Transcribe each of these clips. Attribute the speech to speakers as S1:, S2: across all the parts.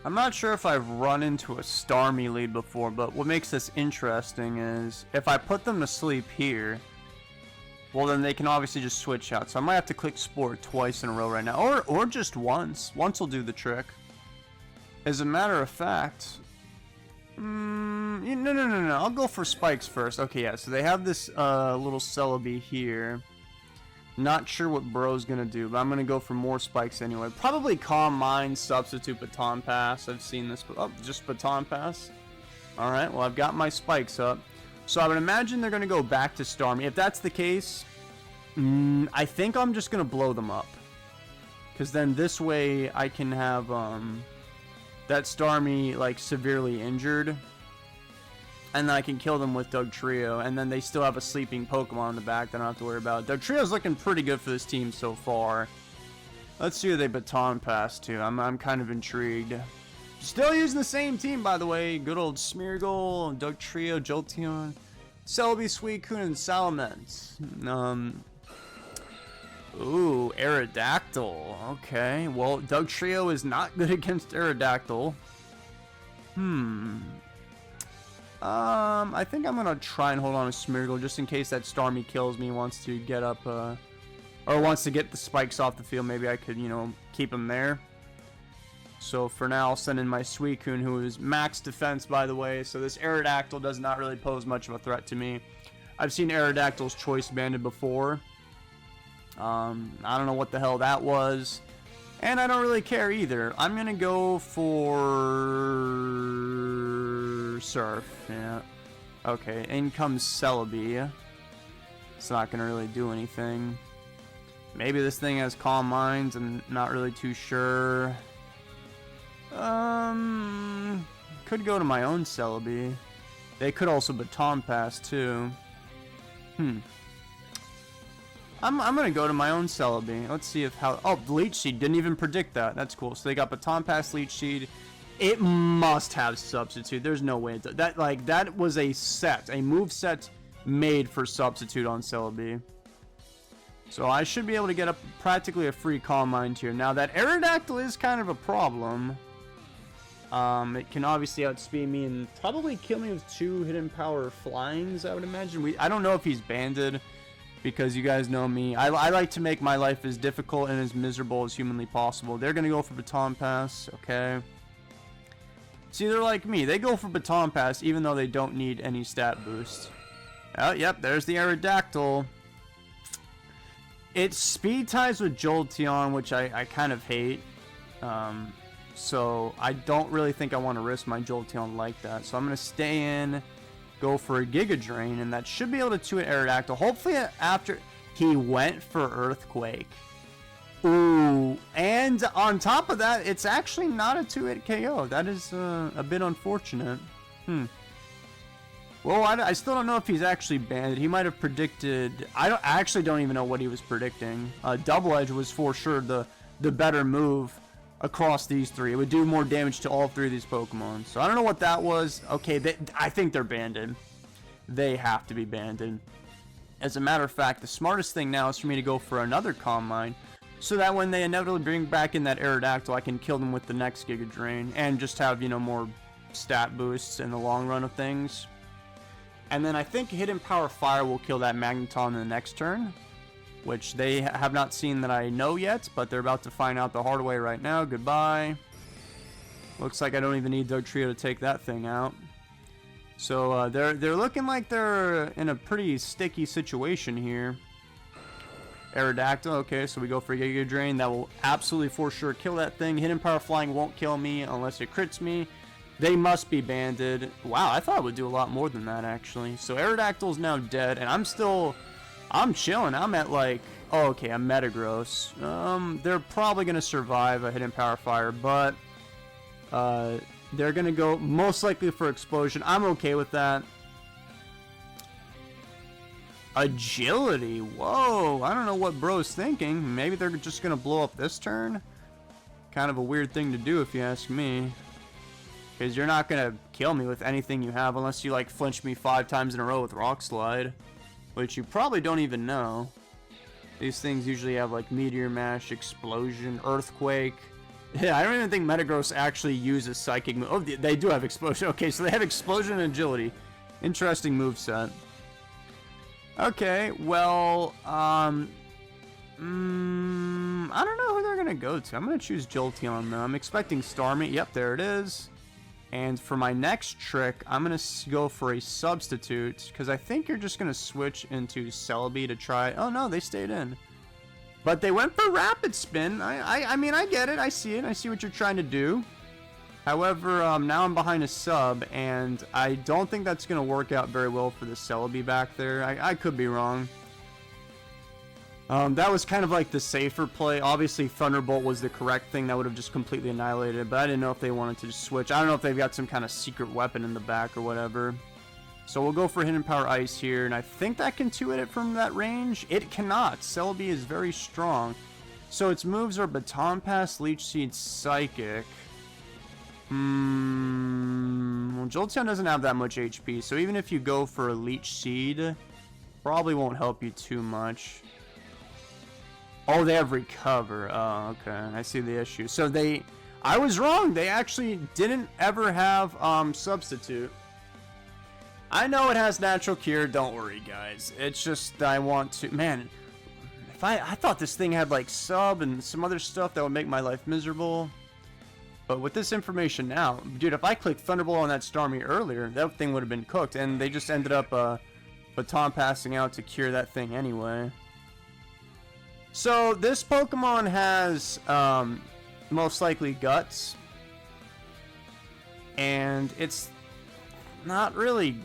S1: I'm not sure if I've run into a Starmie lead before, but what makes this interesting is if I put them to sleep here, well then they can obviously just switch out. So I might have to click Sport twice in a row right now, or just once. Once will do the trick. As a matter of fact, no. I'll go for spikes first. Okay, yeah. So they have this little Celebi here. Not sure what Bro's gonna do, but I'm gonna go for more spikes anyway. Probably Calm Mind, substitute Baton Pass. I've seen this. Oh, just Baton Pass. All right. Well, I've got my spikes up. So I would imagine they're gonna go back to Starmie. If that's the case, I think I'm just gonna blow them up, because then this way I can have that Starmie like severely injured, and then I can kill them with Dugtrio, and then they still have a sleeping Pokemon in the back that I don't have to worry about. Dugtrio's looking pretty good for this team so far. Let's see who they Baton Pass to. I'm kind of intrigued. Still using the same team, by the way. Good old Smeargle, Dugtrio, Jolteon, Celebi, Suicune, and Salamence. Ooh, Aerodactyl. Okay, well, Dugtrio is not good against Aerodactyl. I think I'm gonna try and hold on to Smeargle just in case that Starmie kills me, wants to get up, or wants to get the spikes off the field. Maybe I could, you know, keep him there. So for now, I'll send in my Suicune, who is max defense, by the way. So this Aerodactyl does not really pose much of a threat to me. I've seen Aerodactyl's choice banded before. I don't know what the hell that was, and I don't really care either. I'm gonna go for Surf. Yeah. Okay. In comes Celebi. It's not gonna really do anything. Maybe this thing has Calm Minds. I'm not really too sure. Could go to my own Celebi. They could also Baton Pass too. I'm gonna go to my own Celebi. Let's see if how. Oh, Leech Seed didn't even predict that. That's cool. So they got Baton Pass, Leech Seed. It must have Substitute. There's no way that was a move set made for Substitute on Celebi. So I should be able to get up practically a free Calm Mind here. Now that Aerodactyl is kind of a problem. It can obviously outspeed me and probably kill me with 2 hidden power flyings, I would imagine. I don't know if he's banded, because you guys know me. I like to make my life as difficult and as miserable as humanly possible. They're going to go for Baton Pass, okay. See, they're like me. They go for Baton Pass even though they don't need any stat boost. Oh, yep, there's the Aerodactyl. It speed ties with Jolteon, which I kind of hate. So I don't really think I want to risk my Jolteon like that. So I'm going to stay in, go for a Giga Drain, and that should be able to 2-hit Aerodactyl. Hopefully after he went for Earthquake. Ooh, and on top of that, it's actually not a 2-hit KO. That is a bit unfortunate. Well, I still don't know if he's actually banded. He might have predicted. I actually don't even know what he was predicting. Double Edge was for sure the better move across these 3. It would do more damage to all 3 of these Pokemon. So I don't know what that was. Okay, I think they're banded. They have to be banded. As a matter of fact, the smartest thing now is for me to go for another Calm Mind, so that when they inevitably bring back in that Aerodactyl, I can kill them with the next Giga Drain and just have, you know, more stat boosts in the long run of things. And then I think Hidden Power Fire will kill that Magneton in the next turn, which they have not seen that I know yet, but they're about to find out the hard way right now. Goodbye. Looks like I don't even need Dugtrio to take that thing out. So they're looking like they're in a pretty sticky situation here. Aerodactyl, okay, so we go for Giga Drain. That will absolutely for sure kill that thing. Hidden Power Flying won't kill me unless it crits me. They must be banded. Wow, I thought it would do a lot more than that, actually. So Aerodactyl's now dead, and I'm chilling. I'm at like, oh, okay, I'm Metagross. They're probably going to survive a Hidden Power Fire, but they're going to go most likely for Explosion. I'm okay with that. Agility, whoa, I don't know what bro's thinking. Maybe they're just going to blow up this turn. Kind of a weird thing to do if you ask me. Because you're not going to kill me with anything you have unless you like flinch me 5 times in a row with Rock Slide. Which you probably don't even know. These things usually have like Meteor Mash, Explosion, Earthquake. Yeah, I don't even think Metagross actually uses Psychic move. Oh, they do have Explosion. Okay, so they have Explosion and Agility. Interesting moveset. Okay, well, I don't know who they're going to go to. I'm going to choose Jolteon, though. I'm expecting Starmie. Yep, there it is. And for my next trick, I'm going to go for a substitute, because I think you're just going to switch into Celebi to try... Oh, no, they stayed in. But they went for Rapid Spin. I mean, I get it. I see it. I see what you're trying to do. However, now I'm behind a sub, and I don't think that's going to work out very well for the Celebi back there. I could be wrong. That was kind of like the safer play. Obviously, Thunderbolt was the correct thing. That would have just completely annihilated it, but I didn't know if they wanted to just switch. I don't know if they've got some kind of secret weapon in the back or whatever. So we'll go for Hidden Power Ice here, and I think that can 2-hit it from that range. It cannot. Celebi is very strong. So its moves are Baton Pass, Leech Seed, Psychic. Well, Jolteon doesn't have that much HP, so even if you go for a Leech Seed, probably won't help you too much. Oh, they have Recover. Oh, okay. I see the issue. So I was wrong. They actually didn't ever have Substitute. I know it has Natural Cure. Don't worry, guys. It's just I want to... Man, if I thought this thing had, like, Sub and some other stuff that would make my life miserable. But with this information now... Dude, if I clicked Thunderbolt on that Starmie earlier, that thing would have been cooked. And they just ended up baton passing out to cure that thing anyway. So, this Pokemon has, most likely Guts. And it's not really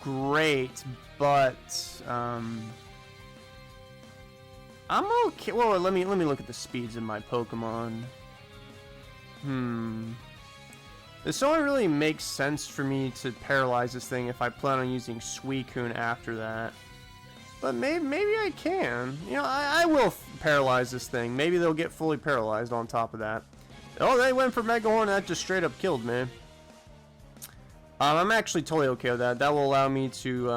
S1: great, but, I'm okay. Well, let me look at the speeds of my Pokemon. This only really makes sense for me to paralyze this thing if I plan on using Suicune after that. But maybe I can. You know, I will paralyze this thing. Maybe they'll get fully paralyzed on top of that. Oh, they went for Mega Horn, and that just straight up killed me. I'm actually totally okay with that. That will allow me to,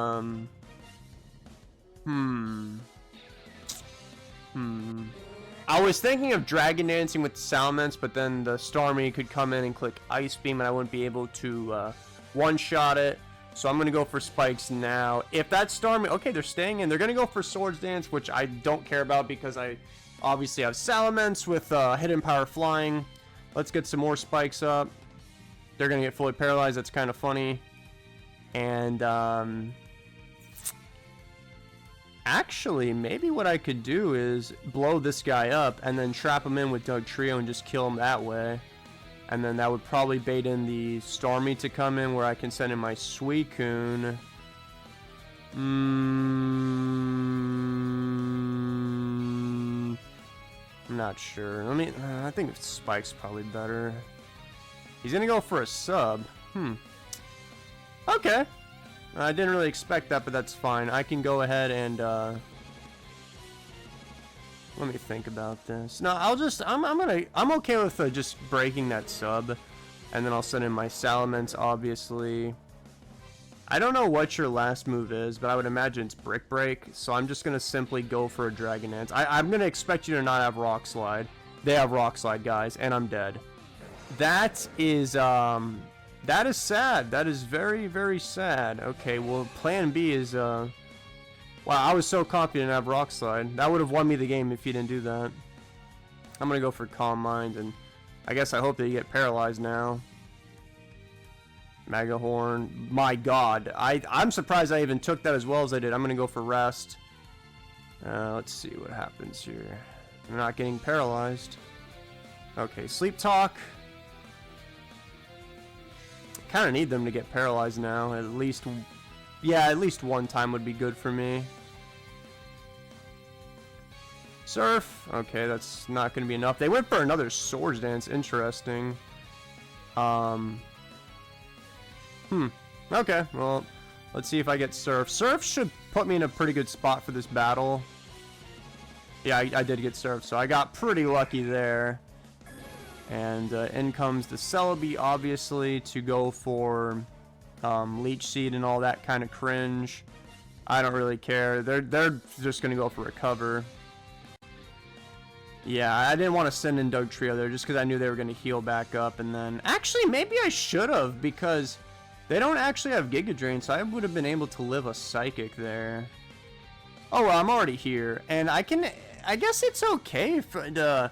S1: I was thinking of Dragon Dancing with the Salamence, but then the Starmie could come in and click Ice Beam, and I wouldn't be able to, one-shot it. So I'm going to go for Spikes now. If that Starmie... Okay, they're staying in. They're going to go for Swords Dance, which I don't care about because I obviously have Salamence with Hidden Power Flying. Let's get some more Spikes up. They're going to get fully paralyzed. That's kind of funny. And, actually, maybe what I could do is blow this guy up and then trap him in with Doug Trio and just kill him that way. And then that would probably bait in the Starmie to come in where I can send in my Suicune. I'm not sure. I think Spike's probably better. He's gonna go for a sub. Okay. I didn't really expect that, but that's fine. I can go ahead and, let me think about this. No, I'm okay with just breaking that sub. And then I'll send in my Salamence, obviously. I don't know what your last move is, but I would imagine it's Brick Break. So I'm just going to simply go for a Dragon Dance. I'm going to expect you to not have Rock Slide. They have Rock Slide, guys, and I'm dead. That is sad. That is very, very sad. Okay, well, plan B is, wow, I was so confident I'd have Rock Slide. That would have won me the game if you didn't do that. I'm going to go for Calm Mind, and I guess I hope that you get paralyzed now. Mega Horn. My god. I'm surprised I even took that as well as I did. I'm going to go for Rest. Let's see what happens here. I'm not getting paralyzed. Okay, Sleep Talk. Kind of need them to get paralyzed now. At least one time would be good for me. Surf. Okay, that's not going to be enough. They went for another Swords Dance. Interesting. Okay, well, let's see if I get Surf. Surf should put me in a pretty good spot for this battle. Yeah, I did get Surf, so I got pretty lucky there. And in comes the Celebi, obviously, to go for Leech Seed and all that kind of cringe. I don't really care. They're just going to go for Recover. Yeah, I didn't want to send in Dugtrio there just because I knew they were going to heal back up. And then, actually, maybe I should have, because they don't actually have Giga Drain, so I would have been able to live a Psychic there. Oh, well, I'm already here. And I guess it's okay for the...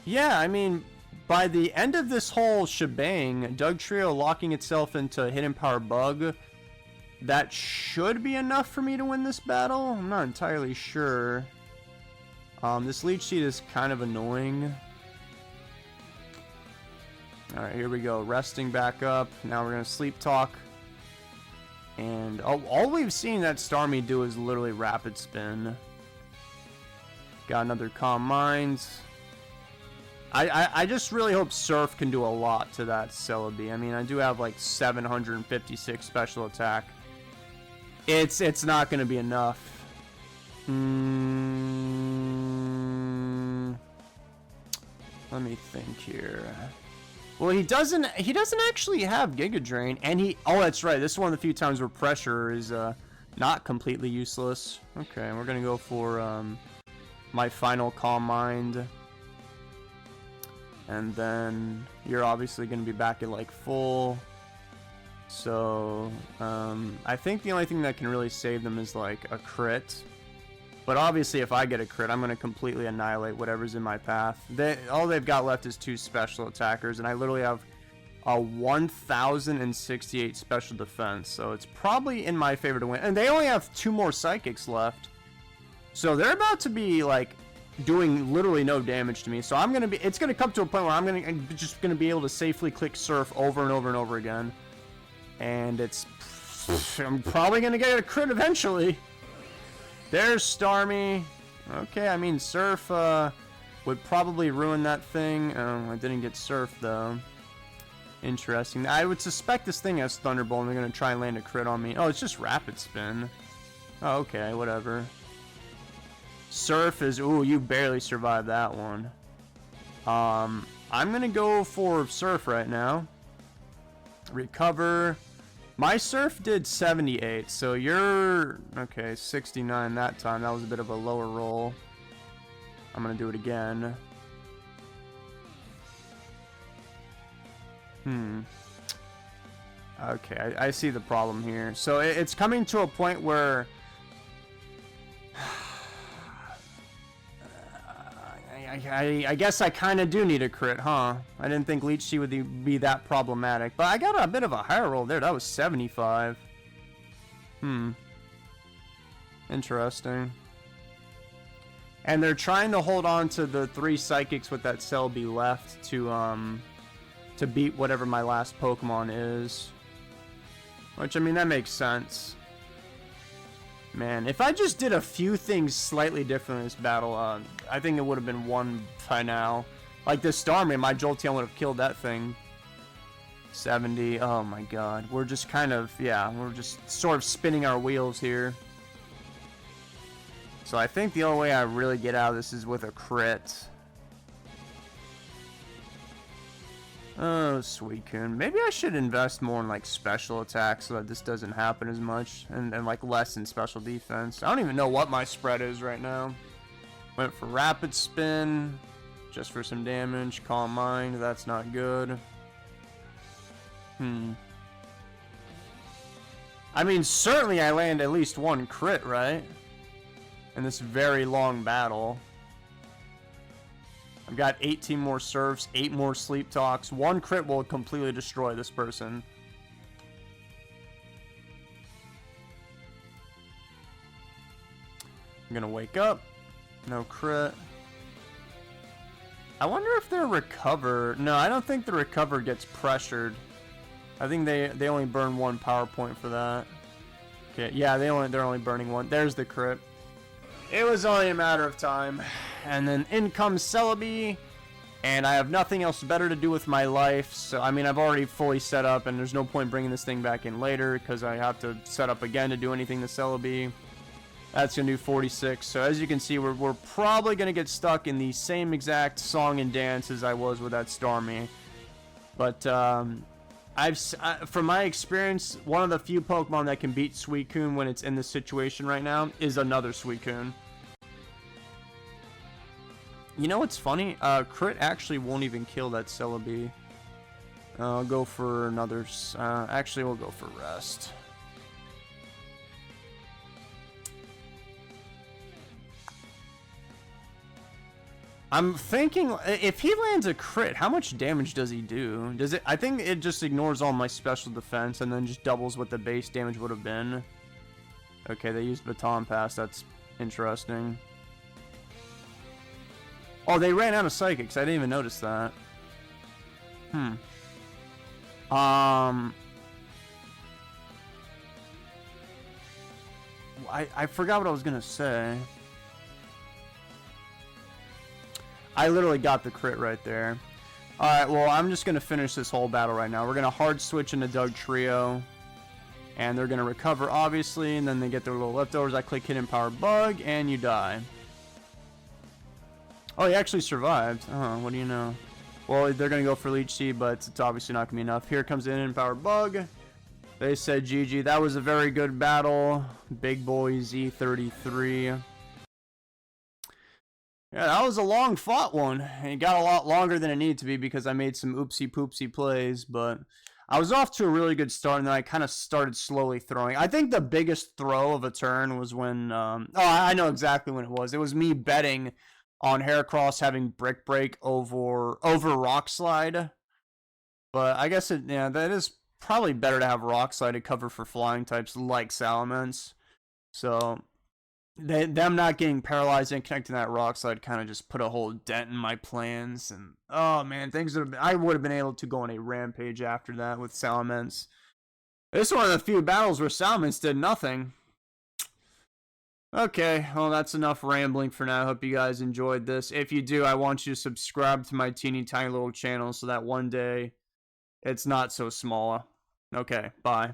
S1: Yeah, I mean, by the end of this whole shebang, Dugtrio locking itself into Hidden Power Bug, that should be enough for me to win this battle. I'm not entirely sure. This Leech Seed is kind of annoying. Alright, here we go. Resting back up. Now we're going to Sleep Talk. And all we've seen that Starmie do is literally Rapid Spin. Got another Calm Mind. I just really hope Surf can do a lot to that Celebi. I mean, I do have like 756 special attack. It's not going to be enough. Let me think here. Well, he doesn't actually have Giga Drain, and oh, that's right. This is one of the few times where pressure is not completely useless. Okay, we're gonna go for my final Calm Mind, and then you're obviously gonna be back at like full. So I think the only thing that can really save them is like a crit. But obviously, if I get a crit, I'm going to completely annihilate whatever's in my path. All they've got left is 2 special attackers, and I literally have a 1,068 special defense. So it's probably in my favor to win. And they only have 2 more Psychics left. So they're about to be, like, doing literally no damage to me. So it's going to come to a point where I'm just going to be able to safely click Surf over and over and over again. And I'm probably going to get a crit eventually. There's Starmie. Okay, I mean, Surf would probably ruin that thing. Oh, I didn't get Surf, though. Interesting. I would suspect this thing has Thunderbolt, and they're going to try and land a crit on me. Oh, it's just Rapid Spin. Oh, okay, whatever. Surf is... Ooh, you barely survived that one. I'm going to go for Surf right now. Recover... My Surf did 78, so you're... Okay, 69 that time. That was a bit of a lower roll. I'm going to do it again. Okay, I see the problem here. So it's coming to a point where... I guess I kind of do need a crit, huh? I didn't think Leech Seed would be that problematic. But I got a bit of a higher roll there. That was 75. Interesting. And they're trying to hold on to the 3 Psychics with that Celebi left to beat whatever my last Pokemon is. Which, I mean, that makes sense. Man, if I just did a few things slightly different in this battle, I think it would have been won by now. Like this Starmie, my Jolteon would have killed that thing. 70, oh my god. We're just kind of, yeah, we're just sort of spinning our wheels here. So I think the only way I really get out of this is with a crit. Oh, Suicune. Maybe I should invest more in, like, special attacks so that this doesn't happen as much. And like, less in special defense. I don't even know what my spread is right now. Went for Rapid Spin. Just for some damage. Calm Mind. That's not good. I mean, certainly I land at least 1 crit, right? In this very long battle. I've got 18 more Surfs, 8 more Sleep Talks. 1 crit will completely destroy this person. I'm gonna wake up. No crit. I wonder if their Recover... No, I don't think the Recover gets pressured. I think they only burn 1 power point for that. Okay, yeah, they're only burning 1. There's the crit. It was only a matter of time. And then in comes Celebi, and I have nothing else better to do with my life. So, I mean, I've already fully set up, and there's no point bringing this thing back in later because I have to set up again to do anything to Celebi. That's going to do 46. So, as you can see, we're probably going to get stuck in the same exact song and dance as I was with that Starmie. But, from my experience, one of the few Pokemon that can beat Suicune when it's in this situation right now is another Suicune. You know what's funny? Crit actually won't even kill that Celebi. I'll go for another... actually, we'll go for Rest. I'm thinking, if he lands a crit, how much damage does he do? Does it? I think it just ignores all my special defense and then just doubles what the base damage would have been. Okay, they used Baton Pass. That's interesting. Oh, they ran out of Psychics. I didn't even notice that. I forgot what I was gonna say. I literally got the crit right there. Alright, well, I'm just going to finish this whole battle right now. We're going to hard switch into Doug Trio. And they're going to recover, obviously. And then they get their little leftovers. I click Hidden Power Bug, and you die. Oh, he actually survived. Oh, what do you know? Well, they're going to go for Leech Seed, but it's obviously not going to be enough. Here comes the Hidden Power Bug. They said GG. That was a very good battle. Big Boy Z33. Yeah, that was a long fought one. It got a lot longer than it needed to be because I made some oopsie poopsie plays, but I was off to a really good start and then I kind of started slowly throwing. I think the biggest throw of a turn was when, I know exactly when it was. It was me betting on Heracross having Brick Break over Rock Slide. But I guess that is probably better to have Rock Slide to cover for flying types like Salamence. So them not getting paralyzed and connecting that Rock Slide kind of just put a whole dent in my plans. And oh man, I would have been able to go on a rampage after that with Salamence. This is one of the few battles where Salamence did nothing. Okay, well that's enough rambling for now. I hope you guys enjoyed this. If you do, I want you to subscribe to my teeny tiny little channel so that one day it's not so small. Okay, bye.